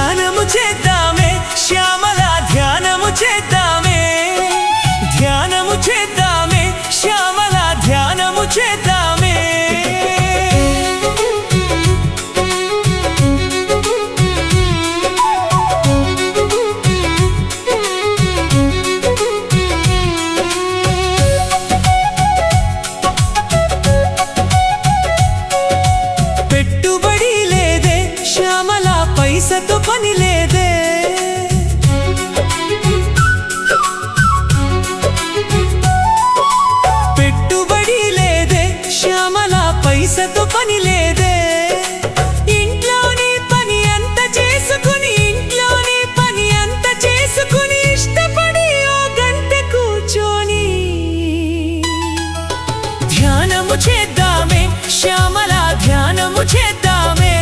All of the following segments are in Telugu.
ధ్యానము చేద్దామే శ్యామల ధ్యానము చేద్దామే ధ్యానము చేద్దామే శ్యామల ధ్యానము చేద్దామే పెట్టుబడి లేదే శ్యామల పైసతో పని లేదే పెట్టుబడి లేదే శ్యామల పైసతో పని లేదే ఇంట్లోని పని అంత చేసుకుని ఇంట్లోని పని అంత చేసుకుని ఇష్టపడి ఓ గంట కూర్చొని ధ్యానము చేద్దామే శ్యామల ధ్యానము చేద్దామే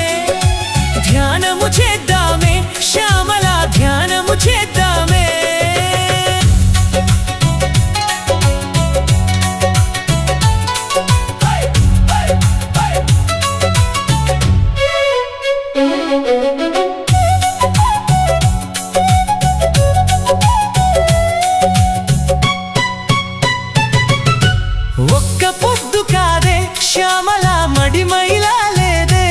ధ్యానము చేద్దామే శ్యామల ధ్యానము చేద్దామే ఒక్క పొద్దు కాదే శ్యామల మడిమైలా లేదే